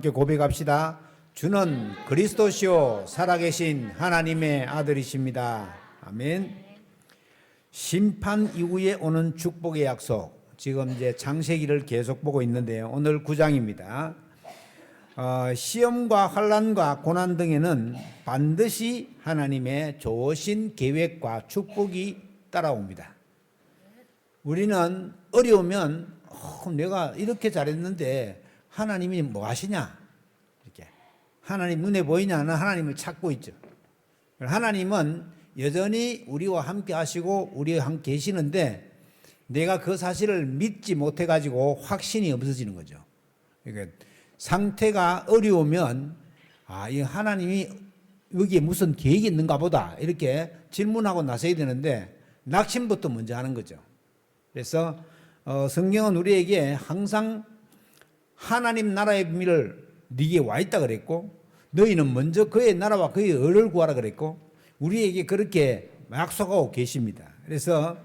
함께 고백합시다. 주는 그리스도시요 살아계신 하나님의 아들이십니다. 아멘. 심판 이후에 오는 축복의 약속. 지금 이제 창세기를 계속 보고 있는데요. 오늘 9장입니다. 시험과 환난과 고난 등에는 반드시 하나님의 좋으신 계획과 축복이 따라옵니다. 우리는 어려우면 내가 이렇게 잘했는데 하나님이 뭐 하시냐? 이렇게 하나님 눈에 보이냐는 하나님을 찾고 있죠. 하나님은 여전히 우리와 함께 하시고 우리와 함께 계시는데 내가 그 사실을 믿지 못해 가지고 확신이 없어지는 거죠. 그러니까 상태가 어려우면 이 하나님이 여기에 무슨 계획이 있는가 보다 이렇게 질문하고 나서야 되는데 낙심부터 먼저 하는 거죠. 그래서 성경은 우리에게 항상 하나님 나라의 비밀을 네게 와 있다 그랬고 너희는 먼저 그의 나라와 그의 의를 구하라 그랬고 우리에게 그렇게 약속하고 계십니다. 그래서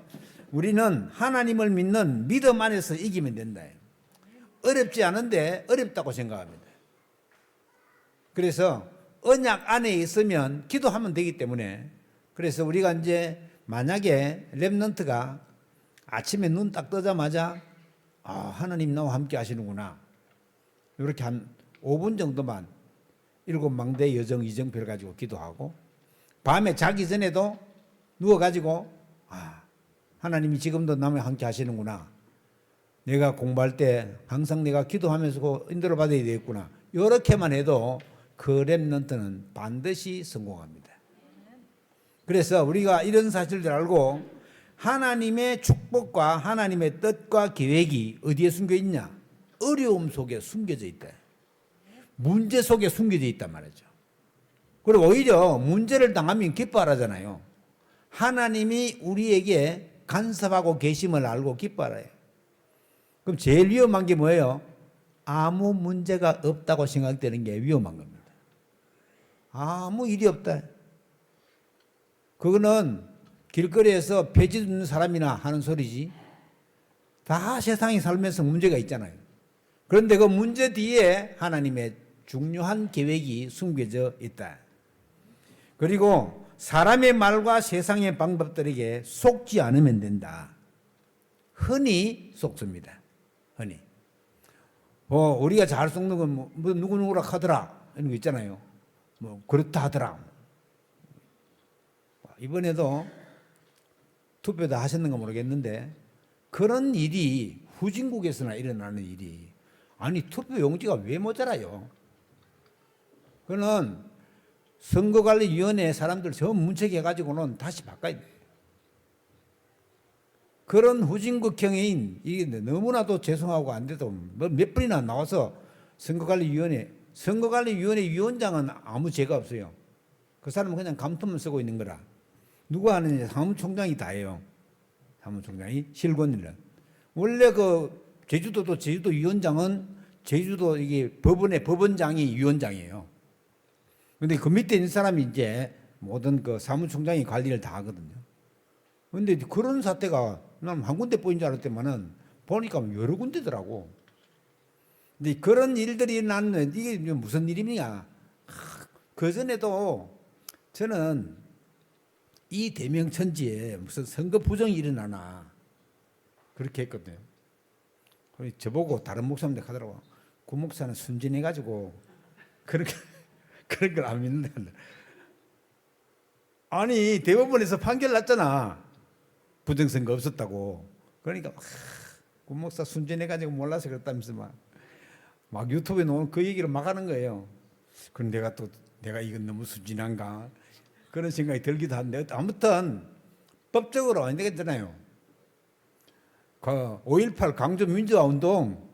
우리는 하나님을 믿는 믿음 안에서 이기면 된다. 어렵지 않은데 어렵다고 생각합니다. 그래서 언약 안에 있으면 기도하면 되기 때문에 그래서 우리가 이제 만약에 렘넌트가 아침에 눈 딱 뜨자마자 하나님 나와 함께 하시는구나. 이렇게 한 5분 정도만 7망대 여정 이정표를 가지고 기도하고 밤에 자기 전에도 누워가지고 하나님이 지금도 나와 함께 하시는구나. 내가 공부할 때 항상 내가 기도하면서 인도를 받아야 되겠구나. 이렇게만 해도 그 렘넌트는 반드시 성공합니다. 그래서 우리가 이런 사실들 알고 하나님의 축복과 하나님의 뜻과 계획이 어디에 숨겨 있냐? 어려움 속에 숨겨져 있다. 문제 속에 숨겨져 있단 말이죠. 그리고 오히려 문제를 당하면 기뻐하잖아요. 하나님이 우리에게 간섭하고 계심을 알고 기뻐하래요. 그럼 제일 위험한 게 뭐예요? 아무 문제가 없다고 생각되는 게 위험한 겁니다. 아무 일이 없다. 그거는 길거리에서 폐지 듣는 사람이나 하는 소리지. 다 세상에 살면서 문제가 있잖아요. 그런데 그 문제 뒤에 하나님의 중요한 계획이 숨겨져 있다. 그리고 사람의 말과 세상의 방법들에게 속지 않으면 된다. 흔히 속습니다. 흔히. 우리가 잘 속는 건 뭐 누구누구라 하더라. 이런 거 있잖아요. 뭐 그렇다 하더라. 이번에도 투표도 하셨는가 모르겠는데 그런 일이 후진국에서나 일어나는 일이 투표 용지가 왜 모자라요? 그거는 선거관리위원회 사람들 전부 문책해가지고는 다시 바꿔야 돼요. 그런 후진국형인 이게 너무나도 죄송하고 안 돼도 몇 번이나 나와서 선거관리위원회 위원장은 아무 죄가 없어요. 그 사람은 그냥 감투만 쓰고 있는 거라. 누가 하느냐? 사무총장이 다 해요. 사무총장이 실권이란. 원래 제주도도 제주도 위원장은 제주도 이게 법원의 법원장이 위원장이에요. 근데 그 밑에 있는 사람이 이제 모든 사무총장이 관리를 다 하거든요. 근데 그런 사태가 난 한 군데 보인 줄 알았더만은 보니까 여러 군데더라고. 근데 그런 일들이 일어나는 이게 무슨 일이냐? 그전에도 저는 이 대명천지에 무슨 선거 부정이 일어나나 그렇게 했거든요. 저보고 다른 목사님들 하더라고. 그 목사는 순진해가지고 그런 걸 안 믿는다. 아니 대법원에서 판결 났잖아. 부정선거 없었다고. 그러니까 그 목사 순진해가지고 몰라서 그랬다면서 막 유튜브에 놓은 그 얘기를 막 하는 거예요. 그럼 내가 이건 너무 순진한가 그런 생각이 들기도 한데 아무튼 법적으로 안 되겠잖아요. 5.18 강조 민주화 운동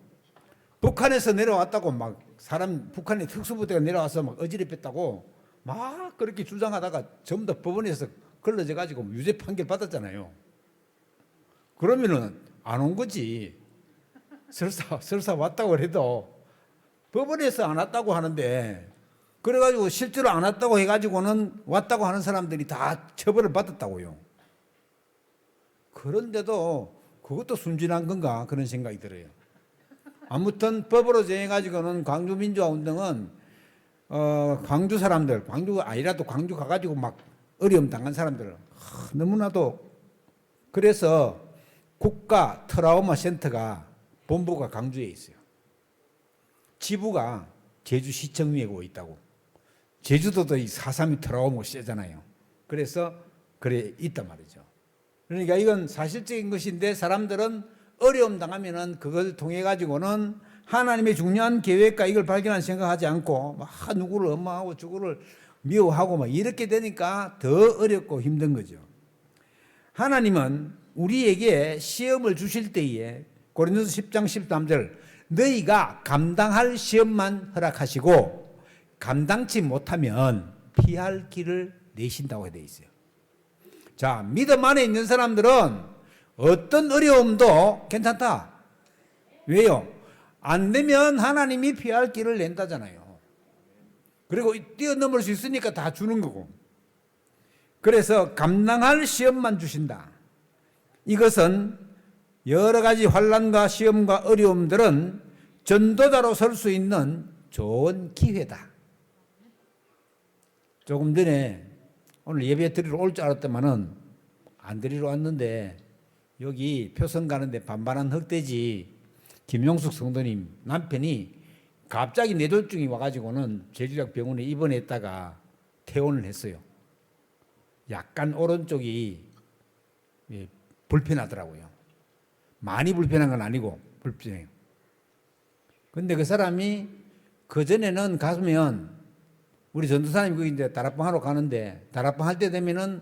북한에서 내려왔다고 북한의 특수부대가 내려와서 어지럽혔다고 막 그렇게 주장하다가 전부 다 법원에서 걸러져 가지고 유죄 판결 받았잖아요. 그러면은 안 온 거지. 설사 왔다고 해도 법원에서 안 왔다고 하는데 그래가지고 실제로 안 왔다고 해가지고는 왔다고 하는 사람들이 다 처벌을 받았다고요. 그런데도 그것도 순진한 건가 그런 생각이 들어요. 아무튼 법으로 정해가지고는 광주 민주화 운동은 광주 사람들, 광주가 아니라도 광주 가가지고 막 어려움 당한 사람들 너무나도. 그래서 국가 트라우마 센터가 본부가 광주에 있어요. 지부가 제주시청 위에 오고 있다고. 제주도도 이 4.3이 트라우마 세잖아요. 그래서 그래 있단 말이죠. 그러니까 이건 사실적인 것인데 사람들은 어려움 당하면은 그걸 통해 가지고는 하나님의 중요한 계획과 이걸 발견할 생각하지 않고 막 누구를 원망하고 누구를 미워하고 막 이렇게 되니까 더 어렵고 힘든 거죠. 하나님은 우리에게 시험을 주실 때에 고린도서 10장 13절 너희가 감당할 시험만 허락하시고 감당치 못하면 피할 길을 내신다고 되어 있어요. 자, 믿음 안에 있는 사람들은 어떤 어려움도 괜찮다. 왜요? 안 되면 하나님이 피할 길을 낸다잖아요. 그리고 뛰어넘을 수 있으니까 다 주는 거고. 그래서 감당할 시험만 주신다. 이것은 여러 가지 환난과 시험과 어려움들은 전도자로 설 수 있는 좋은 기회다. 조금 전에 오늘 예배 드리러 올 줄 알았더만은 안 드리러 왔는데 여기 표선 가는데 반반한 흑돼지 김용숙 성도님 남편이 갑자기 뇌졸중이 와가지고는 제주역 병원에 입원했다가 퇴원을 했어요. 약간 오른쪽이 불편하더라고요. 많이 불편한 건 아니고 불편해요. 근데 그 사람이 그전에는 가면 우리 전도사님 그 이제 다락방 하러 가는데 다락방 할 때 되면은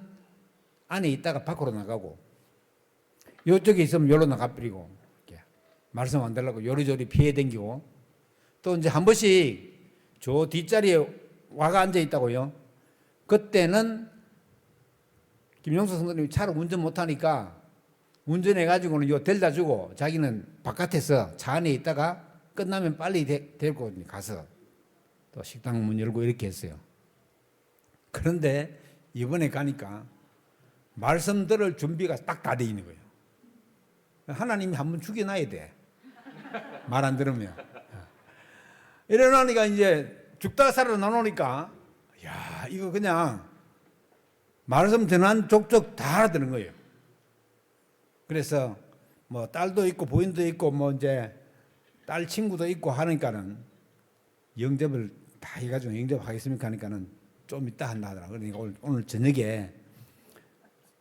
안에 있다가 밖으로 나가고 요쪽에 있으면 요로 나가버리고 말씀 안 들라고 요리조리 피해 댕기고 또 이제 한 번씩 저 뒷자리에 와가 앉아 있다고요. 그때는 김용수 성도님이 차를 운전 못하니까 운전해가지고는 요 데려다 주고 자기는 바깥에서 차 안에 있다가 끝나면 빨리 데리고 가서 또 식당 문 열고 이렇게 했어요. 그런데 이번에 가니까 말씀 들을 준비가 딱 다 돼 있는 거예요. 하나님이 한번 죽여놔야 돼. 말 안 들으면. 이러니까 이제 죽다가 살아나오니까 야 이거 그냥 말씀 전한 족족 다 알아듣는 거예요. 그래서 뭐 딸도 있고 부인도 있고 뭐 이제 딸 친구도 있고 하니까는 영접을 다 해가지고 영접하겠습니까 하니까는 좀 이따 한다 하더라고요. 그러니까 오늘 저녁에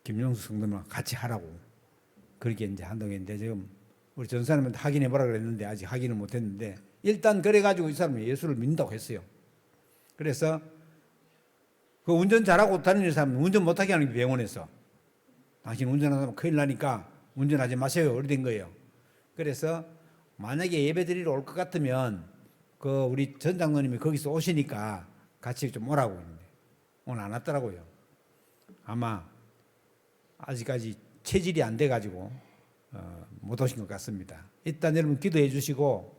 김용수 성도님과 같이 하라고 그렇게 이제 한다고 했는데 지금 우리 전사님한테 확인해 보라 그랬는데 아직 확인을 못 했는데 일단 그래가지고 이 사람이 예수를 믿는다고 했어요. 그래서 그 운전 잘하고 다니는 사람은 운전 못하게 하는 게 병원에서 당신 운전하면 큰일 나니까 운전하지 마세요. 그렇게 된 거예요. 그래서 만약에 예배 드리러 올 것 같으면 그 우리 전 장로님이 거기서 오시니까 같이 좀 오라고 했는데 오늘 안 왔더라고요. 아마 아직까지 체질이 안 돼가지고 못 오신 것 같습니다. 일단 여러분 기도해 주시고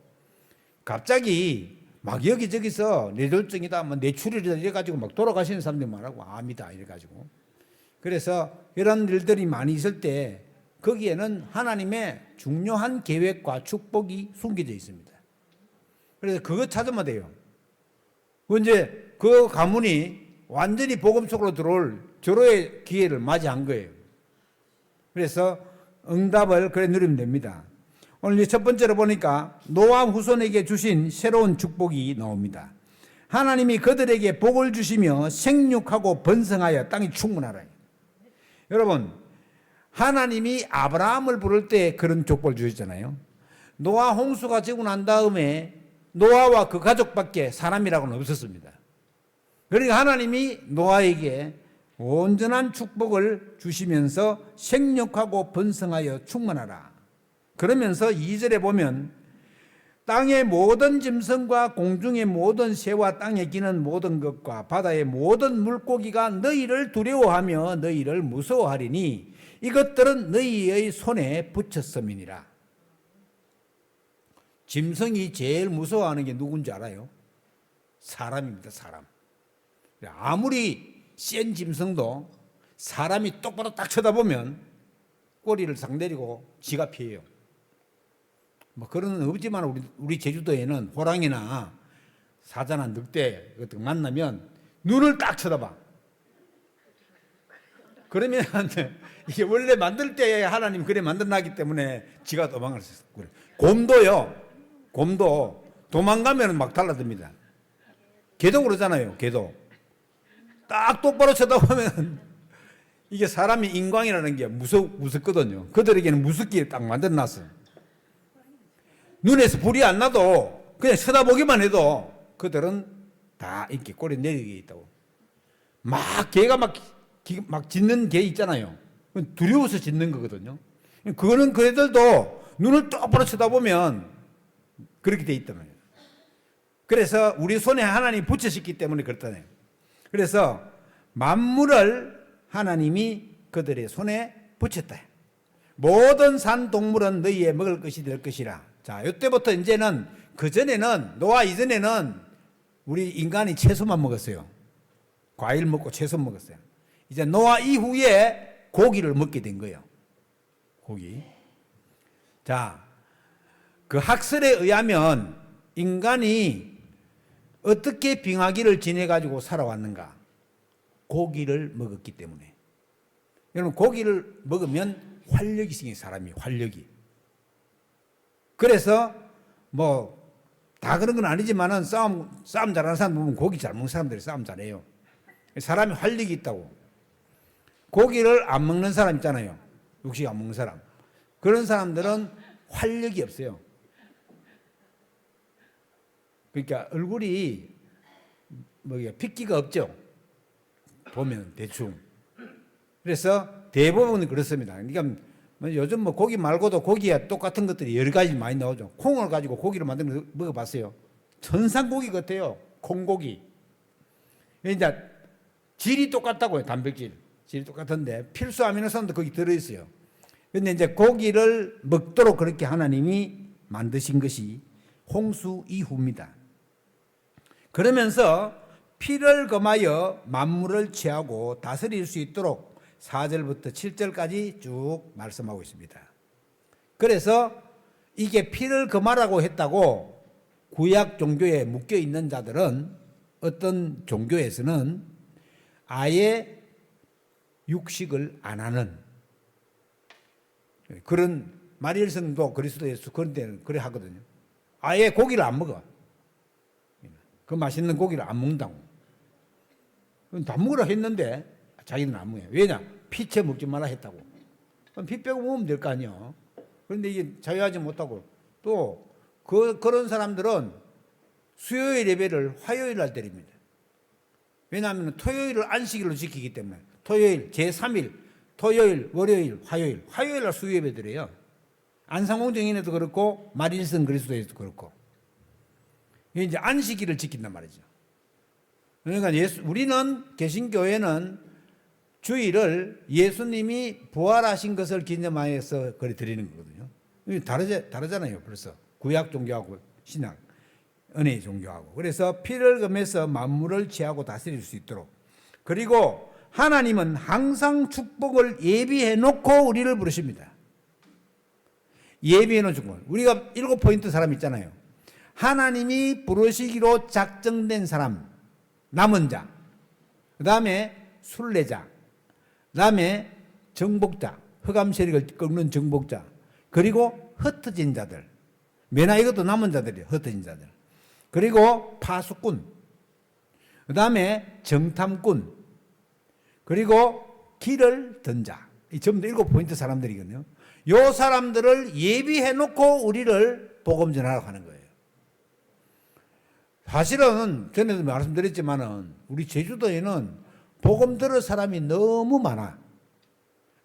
갑자기 막 여기저기서 뇌졸중이다, 뭐 뇌출혈이다 이래가지고 막 돌아가시는 사람들이 많고 암이다 이래가지고 그래서 이런 일들이 많이 있을 때 거기에는 하나님의 중요한 계획과 축복이 숨겨져 있습니다. 그래서 그거 찾으면 돼요. 이제 그 가문이 완전히 복음 속으로 들어올 절호의 기회를 맞이한 거예요. 그래서 응답을 그래 누리면 됩니다. 오늘 첫 번째로 보니까 노아 후손에게 주신 새로운 축복이 나옵니다. 하나님이 그들에게 복을 주시며 생육하고 번성하여 땅이 충만하라. 여러분 하나님이 아브라함을 부를 때 그런 족보를 주셨잖아요. 노아 홍수가 지고 난 다음에 노아와 그 가족밖에 사람이라고는 없었습니다. 그러니까 하나님이 노아에게 온전한 축복을 주시면서 생육하고 번성하여 충만하라. 그러면서 2절에 보면 땅의 모든 짐승과 공중의 모든 새와 땅에 기는 모든 것과 바다의 모든 물고기가 너희를 두려워하며 너희를 무서워하리니 이것들은 너희의 손에 붙였음이니라. 짐승이 제일 무서워하는 게 누군지 알아요? 사람입니다. 사람. 아무리 센 짐승도 사람이 똑바로 딱 쳐다보면 꼬리를 상 내리고 지가 피해요. 뭐 그런 건 없지만 우리 제주도에는 호랑이나 사자나 늑대 같은 거 만나면 눈을 딱 쳐다봐. 그러면 이게 원래 만들 때 하나님 그래 만들어놨기 때문에 지가 도망갈 수 있어요. 곰도요. 곰도 도망가면 막 달라듭니다. 개도 그러잖아요. 개도. 딱 똑바로 쳐다보면 이게 사람이 인광이라는 게 무섭거든요. 그들에게는 무섭게 딱 만들어놨어요. 눈에서 불이 안 나도 그냥 쳐다보기만 해도 그들은 다 이렇게 꼬리 내리게 있다고. 막 개가 막 짖는 개 있잖아요. 두려워서 짖는 거거든요. 그거는 그 애들도 눈을 똑바로 쳐다보면 그렇게 돼 있단 말이에요. 그래서 우리 손에 하나님이 붙여셨기 때문에 그렇다네요. 그래서 만물을 하나님이 그들의 손에 붙였다. 모든 산 동물은 너희의 먹을 것이 될 것이라. 자, 이때부터 이제는 그전에는 노아 이전에는 우리 인간이 채소만 먹었어요. 과일 먹고 채소 먹었어요. 이제 노아 이후에 고기를 먹게 된 거예요. 고기. 자, 그 학설에 의하면 인간이 어떻게 빙하기를 지내가지고 살아왔는가? 고기를 먹었기 때문에. 여러분, 고기를 먹으면 활력이 생긴 사람이 활력이. 그래서 뭐 다 그런 건 아니지만은 싸움 잘하는 사람 보면 고기 잘 먹는 사람들이 싸움 잘해요. 사람이 활력이 있다고. 고기를 안 먹는 사람 있잖아요. 육식 안 먹는 사람. 그런 사람들은 활력이 없어요. 그러니까 얼굴이 핏기가 없죠. 보면 대충. 그래서 대부분 그렇습니다. 그러니까 요즘 뭐 고기 말고도 고기에 똑같은 것들이 여러 가지 많이 나오죠. 콩을 가지고 고기를 만드는 거 먹어봤어요. 천상고기 같아요. 콩고기. 이제 질이 똑같다고요. 단백질. 질이 똑같은데 필수 아미노산도 거기 들어있어요. 그런데 이제 고기를 먹도록 그렇게 하나님이 만드신 것이 홍수 이후입니다. 그러면서 피를 금하여 만물을 취하고 다스릴 수 있도록 4절부터 7절까지 쭉 말씀하고 있습니다. 그래서 이게 피를 금하라고 했다고 구약 종교에 묶여 있는 자들은 어떤 종교에서는 아예 육식을 안 하는 그런 마리엘성도 그리스도에서 그런 데는 그래 하거든요. 아예 고기를 안 먹어. 그 맛있는 고기를 안 먹는다고. 다 먹으라 했는데 자기는 안 먹어요. 왜냐? 피채 먹지 마라 했다고. 그럼 피 빼고 먹으면 될 거 아니에요. 그런데 이게 자유하지 못하고 또 그런 사람들은 수요일 예배를 화요일 날 드립니다. 왜냐하면 토요일을 안식일로 지키기 때문에 토요일 제3일 토요일 월요일 화요일 날 수요 예배 드려요. 안상홍정인에도 그렇고 마린성 그리스도에도 그렇고 이제 안식일을 지킨단 말이죠. 그러니까 우리는 개신교회는 주일을 예수님이 부활하신 것을 기념하여서 그래 드리는 거거든요. 다르잖아요. 벌써 구약 종교하고 신약 은혜의 종교하고. 그래서 피를 금해서 만물을 취하고 다스릴 수 있도록. 그리고 하나님은 항상 축복을 예비해 놓고 우리를 부르십니다. 예비해 놓은 축복. 우리가 7포인트 사람 있잖아요. 하나님이 부르시기로 작정된 사람, 남은 자, 그 다음에 순례자, 그 다음에 정복자, 흑암 세력을 꺾는 정복자, 그리고 흩어진 자들. 매나 이것도 남은 자들이에요. 흩어진 자들. 그리고 파수꾼, 그 다음에 정탐꾼, 그리고 길을 든 자. 이 전부 다 7포인트 사람들이거든요. 이 사람들을 예비해 놓고 우리를 복음 전하라고 하는 거예요. 사실은 전에도 말씀드렸지만은 우리 제주도에는 복음 들을 사람이 너무 많아.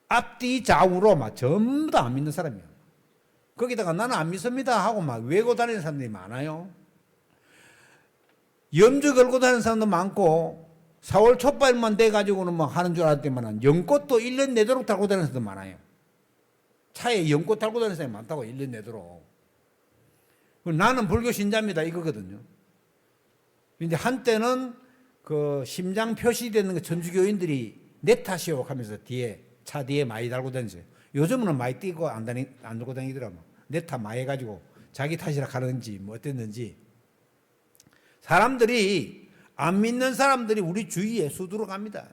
앞뒤 좌우로 막 전부 다 안 믿는 사람이에요. 거기다가 나는 안 믿습니다 하고 막 외고 다니는 사람들이 많아요. 염주 걸고 다니는 사람도 많고 4월 촛발만 돼가지고는 막 하는 줄 알았더니만 연꽃도 1년 내도록 달고 다니는 사람도 많아요. 차에 연꽃 달고 다니는 사람이 많다고 1년 내도록. 나는 불교 신자입니다 이거거든요. 이제 한때는 그 심장 표시되는 거 천주교인들이 내 탓이요 하면서 차 뒤에 많이 달고 다니세요. 요즘은 많이 띄고 안 들고 다니더라고. 내 탓 많이 해가지고 자기 탓이라 하는지 뭐 어땠는지 사람들이 안 믿는 사람들이 우리 주위에 수두룩합니다.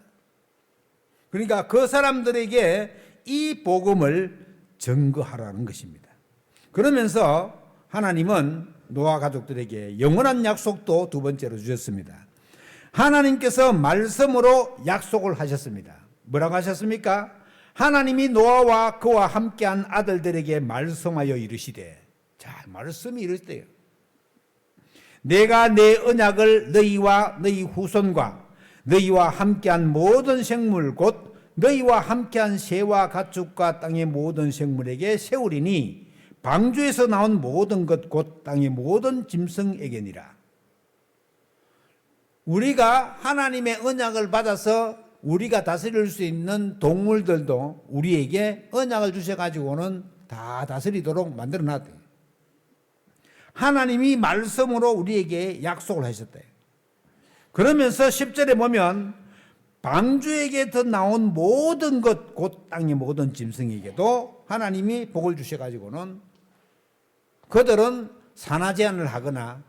그러니까 그 사람들에게 이 복음을 증거하라는 것입니다. 그러면서 하나님은 노아 가족들에게 영원한 약속도 두 번째로 주셨습니다. 하나님께서 말씀으로 약속을 하셨습니다. 뭐라고 하셨습니까? 하나님이 노아와 그와 함께한 아들들에게 말씀하여 이르시되, 자, 말씀이 이르시대요. 내가 내 언약을 너희와 너희 후손과 너희와 함께한 모든 생물 곧 너희와 함께한 새와 가축과 땅의 모든 생물에게 세우리니 방주에서 나온 모든 것 곧 땅의 모든 짐승에게니라. 우리가 하나님의 언약을 받아서 우리가 다스릴 수 있는 동물들도 우리에게 언약을 주셔가지고는 다 다스리도록 만들어 놨대요. 하나님이 말씀으로 우리에게 약속을 하셨대요. 그러면서 10절에 보면 방주에게서 나온 모든 것 곧 땅의 모든 짐승에게도 하나님이 복을 주셔가지고는 그들은 산하 제한을 하거나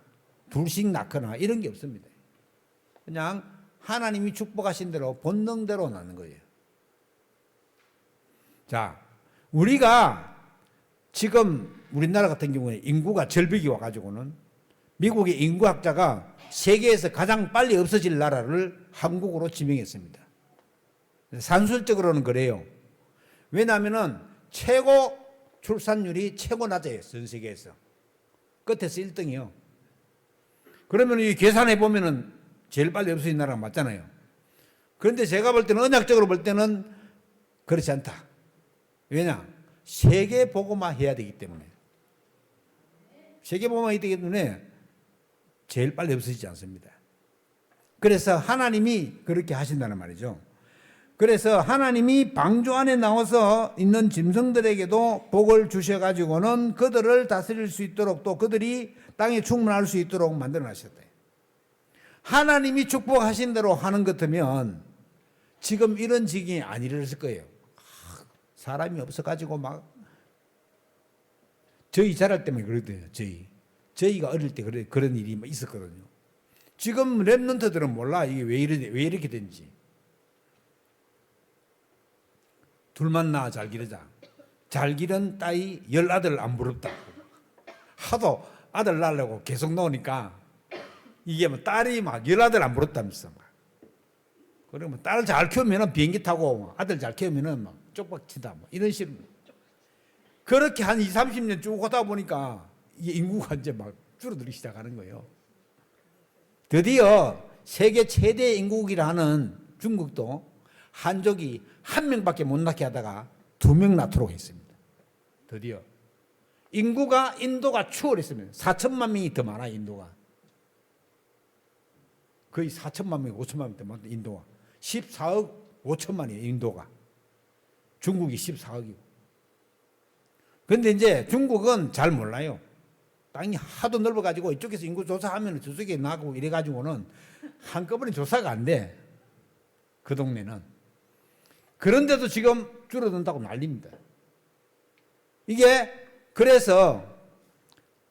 둘씩 낳거나 이런 게 없습니다. 그냥 하나님이 축복하신 대로 본능대로 나는 거예요. 자, 우리가 지금 우리나라 같은 경우에 인구가 절벽이 와가지고는 미국의 인구학자가 세계에서 가장 빨리 없어질 나라를 한국으로 지명했습니다. 산술적으로는 그래요. 왜냐하면 최고 출산율이 최고 낮아요. 전 세계에서. 끝에서 1등이요. 그러면 이 계산해 보면은 제일 빨리 없어진 나라가 맞잖아요. 그런데 제가 볼 때는 언약적으로 볼 때는 그렇지 않다. 왜냐? 세계 복음화 해야 되기 때문에. 세계 복음화 해야 되기 때문에 제일 빨리 없어지지 않습니다. 그래서 하나님이 그렇게 하신다는 말이죠. 그래서 하나님이 방주 안에 나와서 있는 짐승들에게도 복을 주셔가지고는 그들을 다스릴 수 있도록 또 그들이 땅에 충만할 수 있도록 만들어 놨었대요. 하나님이 축복하신 대로 하는 것 같으면 지금 이런 지경이 안 일어났을 거예요. 사람이 없어가지고 막 저희 자랄 때문에 그러대요. 저희가 어릴 때 그런 일이 있었거든요. 지금 랩런트들은 몰라 이게 왜 이렇게 된지. 둘만 낳아 잘 기르자. 잘 기른 딸이 10아들 안 부럽다. 하도 아들 낳으려고 계속 나오니까 이게 뭐 딸이 막 10아들 안 부럽다면서. 그러면 딸을 잘 키우면 비행기 타고 아들 잘 키우면 막 쪽박 치다 뭐 이런 식으로. 그렇게 한 20, 30년 쭉 하다 보니까 이 인구가 이제 막 줄어들기 시작하는 거예요. 드디어 세계 최대 인구국이라 하는 중국도 한족이 한 명밖에 못 낳게 하다가 2명 낳도록 했습니다. 드디어. 인구가 인도가 추월했습니다. 4천만 명이 더 많아요, 인도가. 거의 4천만 명, 5천만 명 더 많다, 인도가. 14억 5천만이에요, 인도가. 중국이 14억이고. 그런데 이제 중국은 잘 몰라요. 땅이 하도 넓어가지고 이쪽에서 인구 조사하면 저쪽에 나고 이래가지고는 한꺼번에 조사가 안 돼. 그 동네는. 그런데도 지금 줄어든다고 난립니다. 이게 그래서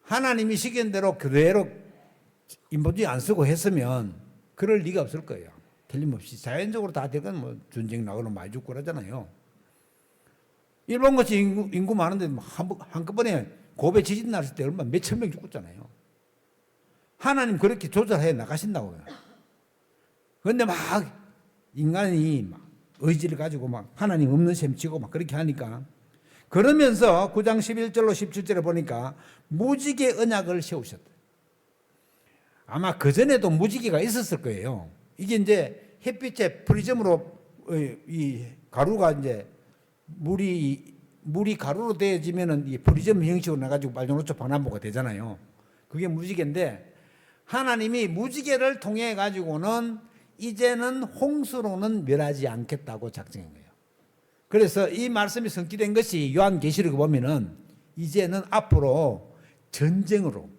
하나님이 시킨 대로 그대로 인본주의 안 쓰고 했으면 그럴 리가 없을 거예요. 틀림없이 자연적으로 다 되건 뭐 전쟁 나거나 많이 죽고 그러잖아요. 일본같이 인구 많은데 한꺼번에 고베 지진 났을 때 얼마 몇천 명 죽었잖아요. 하나님 그렇게 조절해 나가신다고요. 그런데 막 인간이 막 의지를 가지고 막 하나님 없는 셈 치고 막 그렇게 하니까 그러면서 9장 11절로 17절에 보니까 무지개 언약을 세우셨다. 아마 그전에도 무지개가 있었을 거예요. 이게 이제 햇빛에 프리즘으로 이 가루가 이제 물이 가루로 되어지면은 이 프리즘 형식으로 나가지고 빨간노초 방남보가 되잖아요. 그게 무지개인데 하나님이 무지개를 통해 가지고는 이제는 홍수로는 멸하지 않겠다고 작정한 거예요. 그래서 이 말씀이 성취된 것이 요한계시록에 보면은 이제는 앞으로 전쟁으로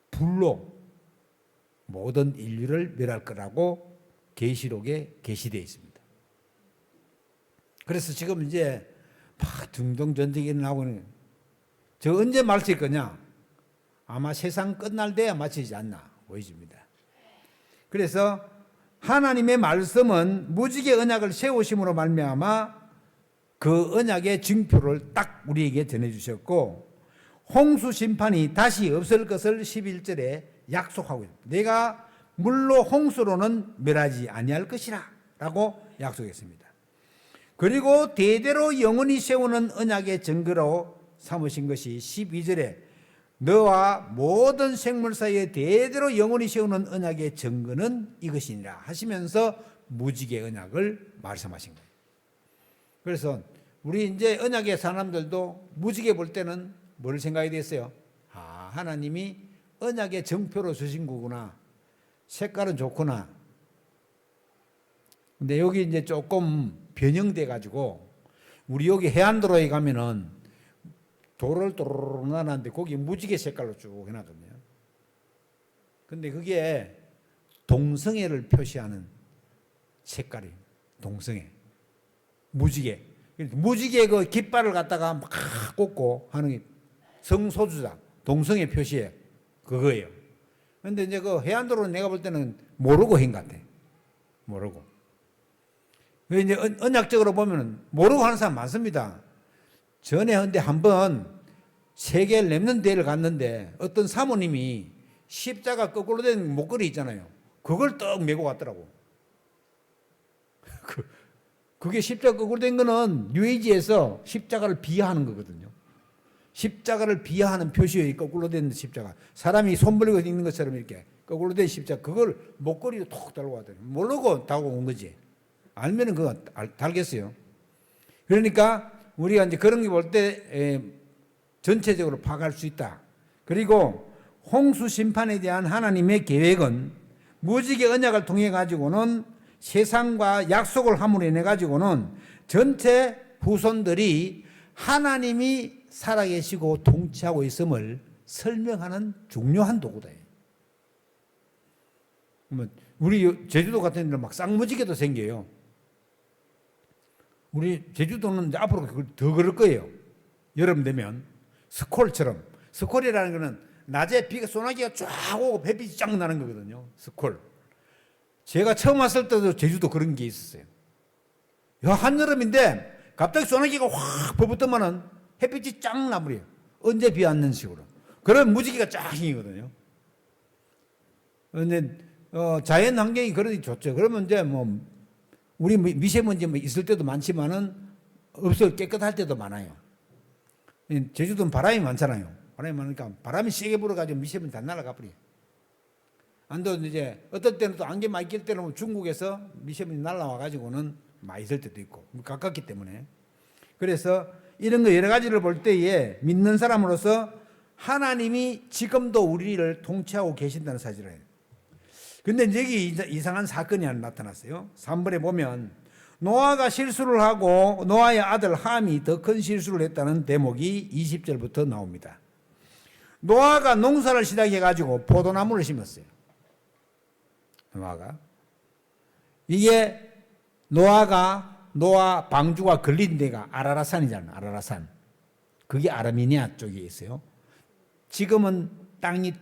불로 모든 인류를 멸할 거라고 계시록에 계시되어 있습니다. 그래서 지금 이제 막 중동 전쟁이 일어나고 저 언제 말칠 거냐? 아마 세상 끝날 때야 마치지 않나 보여집니다. 그래서 하나님의 말씀은 무지개 언약을 세우심으로 말미암아 그 언약의 징표를 딱 우리에게 전해주셨고, 홍수 심판이 다시 없을 것을 11절에 약속하고 있습니다. 내가 물로 홍수로는 멸하지 아니할 것이라 라고 약속했습니다. 그리고 대대로 영원히 세우는 언약의 증거로 삼으신 것이 12절에 너와 모든 생물 사이에 대대로 영원히 세우는 언약의 증거는 이것이니라 하시면서 무지개 언약을 말씀하신 거예요. 그래서 우리 이제 언약의 사람들도 무지개 볼 때는 뭘 생각이 됐어요? 아, 하나님이 언약의 정표로 주신 거구나. 색깔은 좋구나. 근데 여기 이제 조금 변형돼 가지고 우리 여기 해안도로에 가면은 도를 도로로 나눴는데 거기 무지개 색깔로 쭉 해놨거든요. 근데 그게 동성애를 표시하는 색깔이에요. 동성애. 무지개. 무지개 그 깃발을 갖다가 막 꽂고 하는 게 성소주자, 동성애 표시에 그거예요. 근데 이제 그 해안도로는 내가 볼 때는 모르고 한 것 같아. 모르고. 이제 언약적으로 보면은 모르고 하는 사람 많습니다. 전에 근데 한번 세계 랩넌트 대회를 갔는데 어떤 사모님이 십자가 거꾸로 된 목걸이 있잖아요. 그걸 떡 메고 갔더라고. 그게 십자가 거꾸로 된 거는 뉴에이지에서 십자가를 비하하는 거거든요. 십자가를 비하하는 표시의 거꾸로 된 십자가. 사람이 손 벌리고 있는 것처럼 이렇게 거꾸로 된 십자가. 그걸 목걸이로 톡 달고 가더라고요. 모르고 달고 온 거지. 알면은 그거 달겠어요. 그러니까 우리가 이제 그런 게 볼 때 전체적으로 파악할 수 있다. 그리고 홍수 심판에 대한 하나님의 계획은 무지개 언약을 통해 가지고는 세상과 약속을 함으로 인해 가지고는 전체 후손들이 하나님이 살아계시고 통치하고 있음을 설명하는 중요한 도구다. 우리 제주도 같은 데는 막 쌍무지개도 생겨요. 우리 제주도는 이제 앞으로 더 그럴 거예요. 여름 되면 스콜처럼. 스콜이라는 거는 낮에 비가 소나기가 쫙 오고 햇빛이 쫙 나는 거거든요. 스콜. 제가 처음 왔을 때도 제주도 그런 게 있었어요. 한여름인데 갑자기 소나기가 확 퍼붓더만은 햇빛이 쫙 나버려요. 언제 비 왔는 식으로. 그런 무지개가 쫙 생기거든요. 근데 자연 환경이 그러니 좋죠. 그러면 이제 뭐 우리 미세먼지 뭐 있을 때도 많지만은 없어 깨끗할 때도 많아요. 제주도는 바람이 많잖아요. 바람이 많으니까 바람이 세게 불어가지고 미세먼지 다 날아가 버려요. 안도 이제 어떨 때는 또 안개 많이 낄 때는 중국에서 미세먼지 날아와 가지고는 많이 있을 때도 있고 가깝기 때문에. 그래서 이런 거 여러 가지를 볼 때에 믿는 사람으로서 하나님이 지금도 우리를 통치하고 계신다는 사실이에요. 근데 여기 이상한 사건이 하나 나타났어요. 3번에 보면 노아가 실수를 하고 노아의 아들 함이 더 큰 실수를 했다는 대목이 20절부터 나옵니다. 노아가 농사를 시작해가지고 포도나무를 심었어요. 노아가. 이게 노아 방주가 걸린 데가 아라라산이잖아요. 아라라산. 그게 아르메니아 쪽에 있어요. 지금은 땅이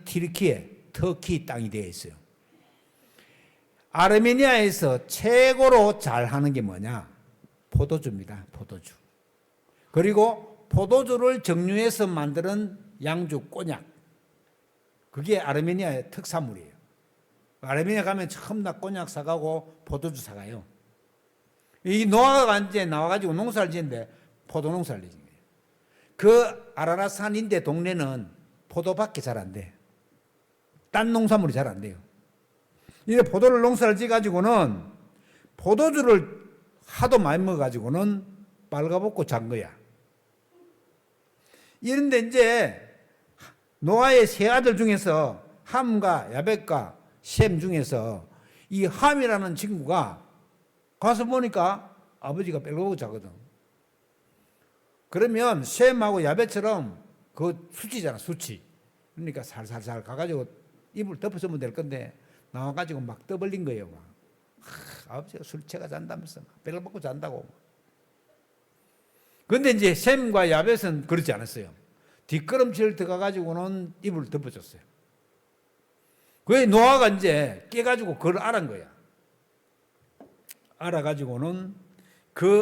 터키 땅이 되어 있어요. 아르메니아에서 최고로 잘하는 게 뭐냐? 포도주입니다. 포도주. 그리고 포도주를 정류해서 만드는 양주 꼬냑. 그게 아르메니아의 특산물이에요. 아르메니아 가면 처음 다 꼬냑 사가고 포도주 사가요. 이 노아가 이제 나와가지고 농사를 지는데 포도 농사를 지는 거예요. 그 아라라산인데 동네는 포도밖에 잘 안 돼. 딴 농산물이 잘 안 돼요. 이제 포도를 농사를 지어가지고는 포도주를 하도 많이 먹어가지고는 빨가벗고 잔 거야. 이런데 이제 노아의 세 아들 중에서 함과 야벳과 셈 중에서 이 함이라는 친구가 가서 보니까 아버지가 빨가벗고 자거든. 그러면 셈하고 야벳처럼 그 수치잖아, 수치. 그러니까 살살살 가가지고 입을 덮어주면 될 건데 나와가지고 막 떠벌린 거예요. 막. 아버지가 술 취가 잔다면서 빨가벗고 잔다고. 그런데 이제 셈과 야벳은 그렇지 않았어요. 뒷걸음질 들어가가지고는 이불을 덮어줬어요. 그게 노아가 이제 깨가지고 그걸 알은 거야. 알아가지고는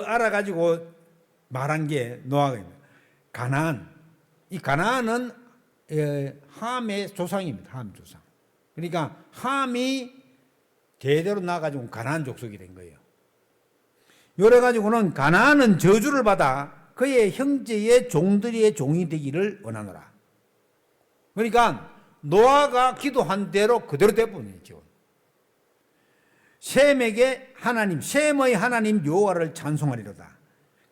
알아가지고 말한 게 노아가 가나안. 이 가나안은 함의 조상입니다. 함 조상. 그러니까 함이 대대로 나가지고 가나안 족속이 된 거예요. 요래 가지고는 가나안은 저주를 받아 그의 형제의 종들의 종이 되기를 원하노라. 그러니까 노아가 기도한 대로 그대로 되어버리죠. 셈에게 하나님, 셈의 하나님 여호와를 찬송하리로다.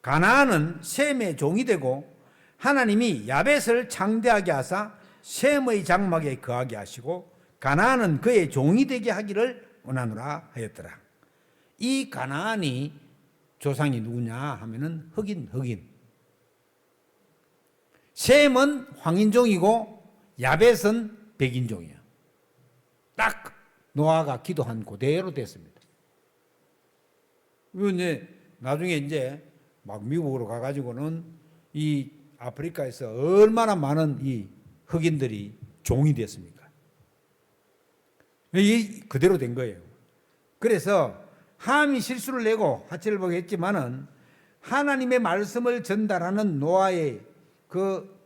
가나안은 셈의 종이 되고 하나님이 야벳을 창대하게 하사 셈의 장막에 거하게 하시고 가나안은 그의 종이 되게 하기를 원하노라 하였더라. 이 가나안이 조상이 누구냐 하면은 흑인. 셈은 황인종이고 야벳은 백인종이야. 딱 노아가 기도한 그대로 됐습니다. 그리고 이제 나중에 이제 막 미국으로 가가지고는 이 아프리카에서 얼마나 많은 이 흑인들이 종이 됐습니까? 이 그대로 된 거예요. 그래서 함이 실수를 내고 하체를 보게 했지만은 하나님의 말씀을 전달하는 노아의 그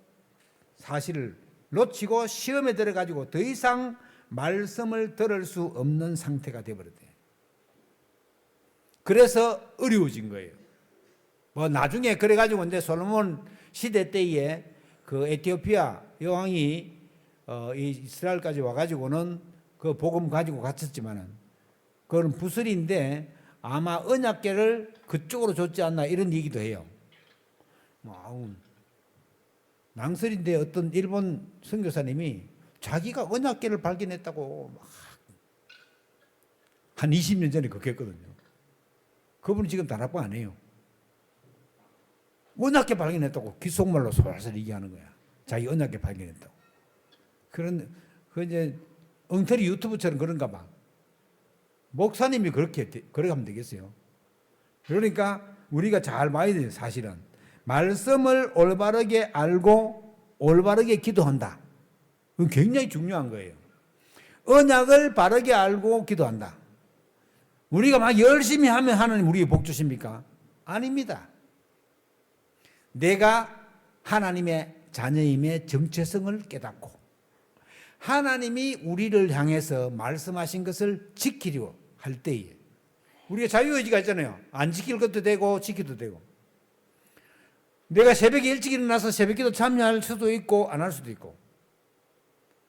사실을 놓치고 시험에 들어가지고 더 이상 말씀을 들을 수 없는 상태가 되어버렸대요. 그래서 어려워진 거예요. 뭐 나중에 그래가지고 이제 솔로몬 시대 때에 그 에티오피아 여왕이 이스라엘까지 와가지고는 그 복음 가지고 갇혔지만은 그건 부설인데 아마 언약궤를 그쪽으로 줬지 않나 이런 얘기도 해요. 낭설인데 어떤 일본 선교사님이 자기가 언약궤를 발견했다고 한 20년 전에 그렇게 했거든요. 그분이 지금 다락방 안 해요. 언약궤 발견했다고 귓속말로 솔솔 얘기하는 거야. 자기 언약궤 발견했다고. 그 이제 엉터리 유튜브처럼 그런가 봐. 목사님이 그렇게 하면 되겠어요. 그러니까 우리가 잘 봐야 돼요. 사실은 말씀을 올바르게 알고 올바르게 기도한다. 그건 굉장히 중요한 거예요. 언약을 바르게 알고 기도한다. 우리가 막 열심히 하면 하나님 우리에게 복 주십니까? 아닙니다. 내가 하나님의 자녀임의 정체성을 깨닫고 하나님이 우리를 향해서 말씀하신 것을 지키려 할 때에 우리가 자유의지가 있잖아요. 안 지킬 것도 되고 지키도 되고. 내가 새벽에 일찍 일어나서 새벽기도 참여할 수도 있고 안 할 수도 있고.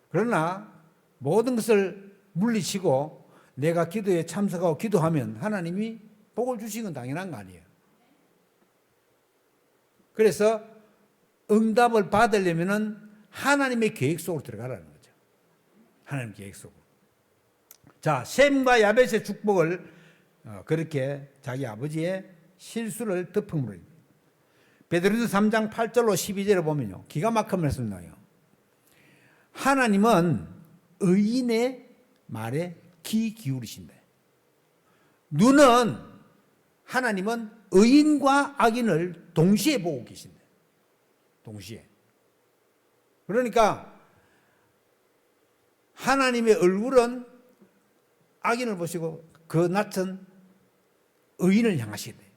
그러나 모든 것을 물리치고 내가 기도에 참석하고 기도하면 하나님이 복을 주시는 건 당연한 거 아니에요. 그래서 응답을 받으려면은 하나님의 계획 속으로 들어가라는 거죠. 하나님 계획 속으로. 자, 셈과 야벳의 축복을 그렇게 자기 아버지의 실수를 덮음으로 베드로전서 3장 8절로 12절에 보면요. 기가 막힌 말씀 나와요. 하나님은 의인의 말에 귀 기울이신다. 눈은 하나님은 의인과 악인을 동시에 보고 계신다. 동시에. 그러니까 하나님의 얼굴은 악인을 보시고 그 낯은 의인을 향하시게 돼요.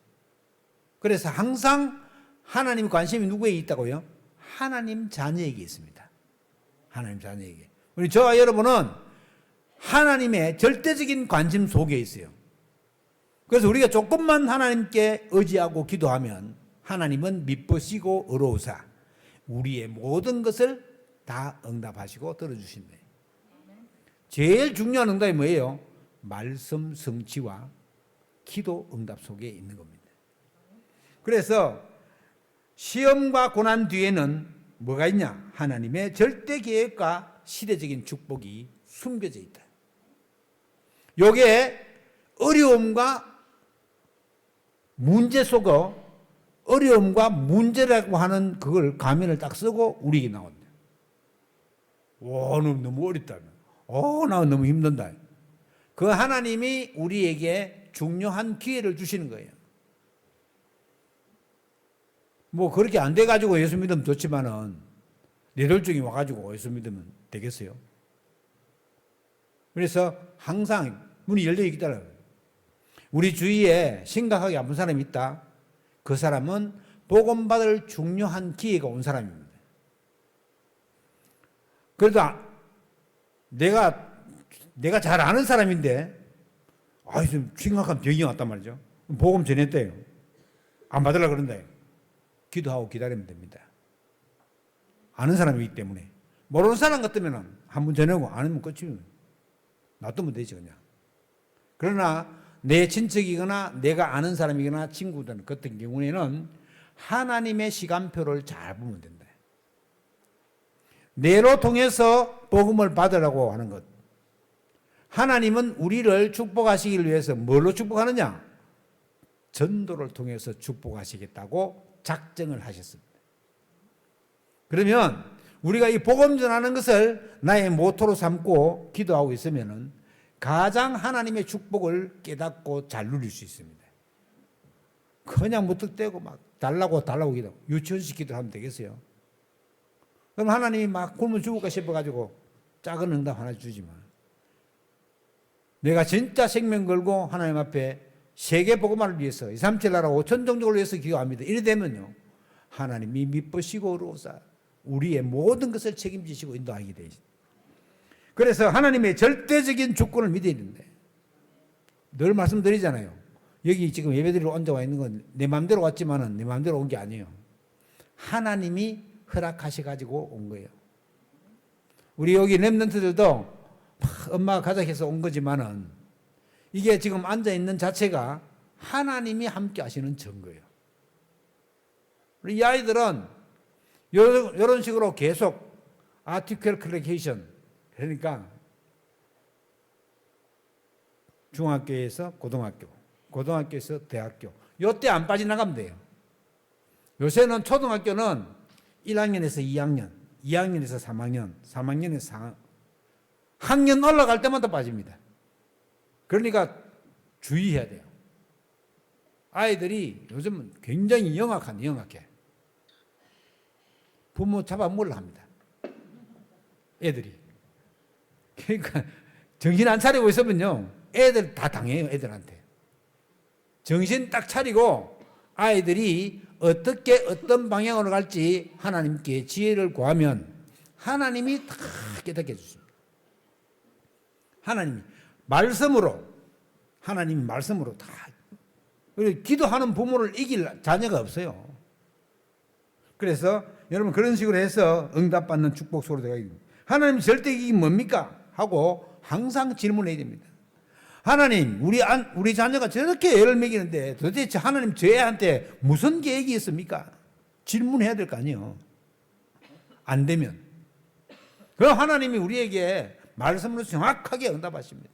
그래서 항상 하나님 관심이 누구에 있다고요? 하나님 자녀에게 있습니다. 하나님 자녀에게. 우리 저와 여러분은 하나님의 절대적인 관심 속에 있어요. 그래서 우리가 조금만 하나님께 의지하고 기도하면 하나님은 미쁘시고 의로우사 우리의 모든 것을 다 응답하시고 들어주신다. 제일 중요한 응답이 뭐예요? 말씀 성취와 기도 응답 속에 있는 겁니다. 그래서 시험과 고난 뒤에는 뭐가 있냐? 하나님의 절대 계획과 시대적인 축복이 숨겨져 있다. 요게 어려움과 문제 속에 어려움과 문제라고 하는 그걸 가면을 딱 쓰고 우리에게 나온다. 와, 너무 어렵다. 나 너무 힘든다. 그 하나님이 우리에게 중요한 기회를 주시는 거예요. 뭐 그렇게 안 돼가지고 예수 믿으면 좋지만은 뇌졸중이 와가지고 예수 믿으면 되겠어요? 그래서 항상 문이 열려 있다는 거예요. 우리 주위에 심각하게 아픈 사람이 있다. 그 사람은 복음 받을 중요한 기회가 온 사람입니다. 그래도 내가 잘 아는 사람인데 좀 심각한 병이 왔단 말이죠. 복음 전했대요. 안 받으려고 그런다. 기도하고 기다리면 됩니다. 아는 사람이기 때문에. 모르는 사람 같으면 한 번 전하고 안 하면 끝이면 놔두면 되지 그냥. 그러나 내 친척이거나 내가 아는 사람이거나 친구들 같은 경우에는 하나님의 시간표를 잘 보면 된다. 뇌로 통해서 복음을 받으라고 하는 것. 하나님은 우리를 축복하시기 위해서 뭘로 축복하느냐? 전도를 통해서 축복하시겠다고 작정을 하셨습니다. 그러면 우리가 이 복음 전하는 것을 나의 모토로 삼고 기도하고 있으면은 가장 하나님의 축복을 깨닫고 잘 누릴 수 있습니다. 그냥 무턱대고 막 달라고 기도하고 유치원식 기도를 하면 되겠어요? 그럼 하나님이 막 굶어 죽을까 싶어가지고 작은 응답 하나 주지만 내가 진짜 생명 걸고 하나님 앞에 세계 복음화를 위해서 237 나라 5천 종족을 위해서 기도합니다. 이래 되면요 하나님이 미쁘시고 어로사 우리의 모든 것을 책임지시고 인도하게 되죠. 그래서 하나님의 절대적인 주권을 믿어야 된다. 늘 말씀드리잖아요. 여기 지금 예배드리러 앉아와 있는 건 내 마음대로 왔지만은 내 마음대로 온 게 아니에요. 하나님이 허락하셔가지고 온 거예요. 우리 여기 렘넌트들도 엄마가 가작해서 온 거지만은 이게 지금 앉아 있는 자체가 하나님이 함께 하시는 증거예요. 이 아이들은 이런 식으로 계속 아티클레이션 그러니까 중학교에서 고등학교, 고등학교에서 대학교 요때 안 빠져나가면 돼요. 요새는 초등학교는 1학년에서 2학년, 2학년에서 3학년, 3학년에서 4학년 학년 올라갈 때마다 빠집니다. 그러니까 주의해야 돼요. 아이들이 요즘은 굉장히 영악해. 부모 잡아먹으려 합니다. 애들이. 그러니까 정신 안 차리고 있으면요. 애들 다 당해요. 애들한테. 정신 딱 차리고 아이들이 어떻게 어떤 방향으로 갈지 하나님께 지혜를 구하면 하나님이 다 깨닫게 해주십니다. 하나님이 말씀으로 다 그리고 기도하는 부모를 이길 자녀가 없어요. 그래서 여러분 그런 식으로 해서 응답받는 축복 속으로 들어가야 됩니다. 하나님 절대이익이 뭡니까? 하고 항상 질문해야 됩니다. 하나님 우리 자녀가 저렇게 애를 먹이는데 도대체 하나님 저애한테 무슨 계획이 있습니까? 질문해야 될 거 아니에요. 안 되면 그럼 하나님이 우리에게 말씀으로 정확하게 응답하십니다.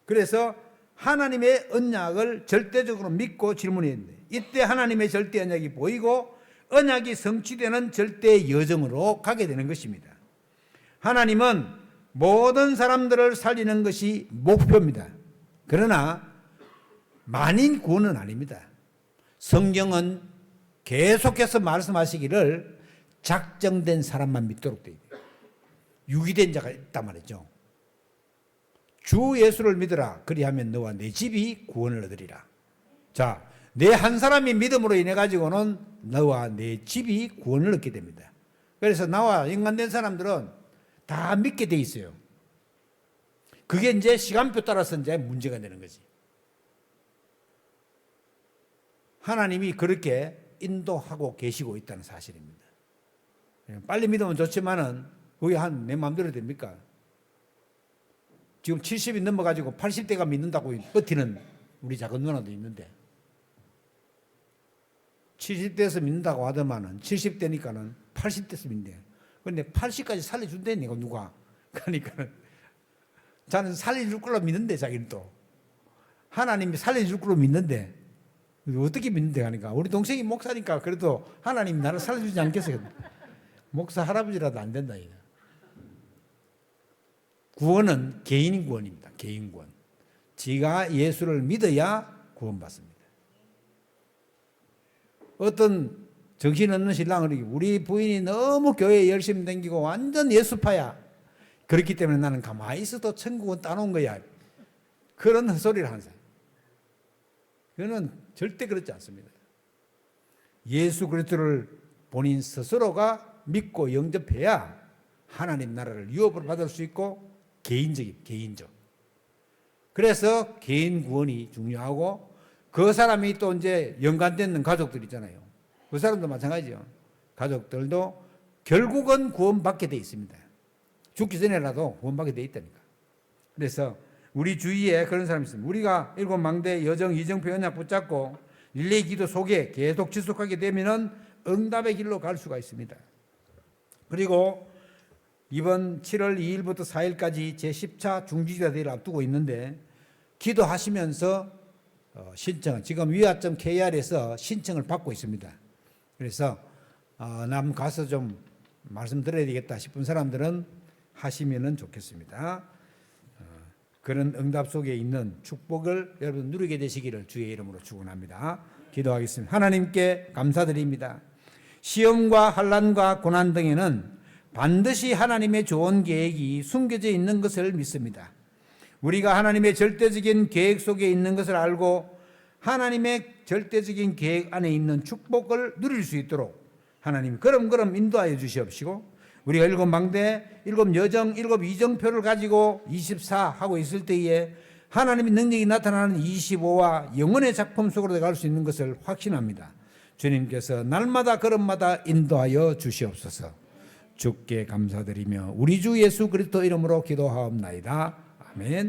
그래서 하나님의 언약을 절대적으로 믿고 질문해야 됩니다. 이때 하나님의 절대 언약이 보이고 언약이 성취되는 절대 여정으로 가게 되는 것입니다. 하나님은 모든 사람들을 살리는 것이 목표입니다. 그러나 만인 구원은 아닙니다. 성경은 계속해서 말씀하시기를 작정된 사람만 믿도록 되어 있어요. 유기된 자가 있단 말이죠. 주 예수를 믿으라. 그리하면 너와 내 집이 구원을 얻으리라. 자, 내 한 사람이 믿음으로 인해 가지고는 너와 내 집이 구원을 얻게 됩니다. 그래서 나와 인간된 사람들은 다 믿게 돼 있어요. 그게 이제 시간표 따라서 이제 문제가 되는 거지. 하나님이 그렇게 인도하고 계시고 있다는 사실입니다. 빨리 믿으면 좋지만은 그게 내 마음대로 됩니까? 지금 70이 넘어가지고 80대가 믿는다고 버티는 우리 작은 누나도 있는데 70대에서 믿는다고 하더만은 70대니까는 80대에서 믿는데 그런데 80까지 살려준다니까 누가 그러니까 자는 살려줄 걸로 믿는데 자기는 또 하나님이 살려줄 걸로 믿는데 어떻게 믿는데 하니까 우리 동생이 목사니까 그래도 하나님이 나를 살려주지 않겠어요. 목사 할아버지라도 안 된다 이거. 구원은 개인 구원입니다. 개인 구원. 지가 예수를 믿어야 구원받습니다. 어떤 정신없는 신랑을 이기고 우리 부인이 너무 교회에 열심히 다니고 완전 예수파야. 그렇기 때문에 나는 가만히 있어도 천국은 따놓은 거야. 그런 헛소리를 하는 사람. 그거는 절대 그렇지 않습니다. 예수 그리스도를 본인 스스로가 믿고 영접해야 하나님 나라를 유업으로 받을 수 있고 개인적. 그래서 개인 구원이 중요하고 그 사람이 또 이제 연관되는 가족들 있잖아요. 그 사람도 마찬가지죠. 가족들도 결국은 구원받게 돼 있습니다. 죽기 전에라도 구원받게 돼 있다니까. 그래서 우리 주위에 그런 사람이 있습니다. 우리가 일곱 망대 여정 이정표 언약 붙잡고 릴레이 기도 속에 계속 지속하게 되면은 응답의 길로 갈 수가 있습니다. 그리고 이번 7월 2일부터 4일까지 제10차 중지기도 대회를 앞두고 있는데 기도하시면서 신청, 지금 위아점 KR에서 신청을 받고 있습니다. 그래서 남 가서 좀 말씀드려야 되겠다 싶은 사람들은 하시면은 좋겠습니다. 그런 응답 속에 있는 축복을 여러분 누리게 되시기를 주의 이름으로 축원합니다. 기도하겠습니다. 하나님께 감사드립니다. 시험과 환난과 고난 등에는 반드시 하나님의 좋은 계획이 숨겨져 있는 것을 믿습니다. 우리가 하나님의 절대적인 계획 속에 있는 것을 알고 하나님의 절대적인 계획 안에 있는 축복을 누릴 수 있도록 하나님 그럼 인도하여 주시옵시고 우리가 일곱 망대, 일곱 여정, 일곱 이정표를 가지고 24 하고 있을 때에 하나님의 능력이 나타나는 25와 영혼의 작품 속으로 들어갈 수 있는 것을 확신합니다. 주님께서 날마다 걸음마다 인도하여 주시옵소서. 주께 감사드리며 우리 주 예수 그리스도 이름으로 기도하옵나이다. 아멘.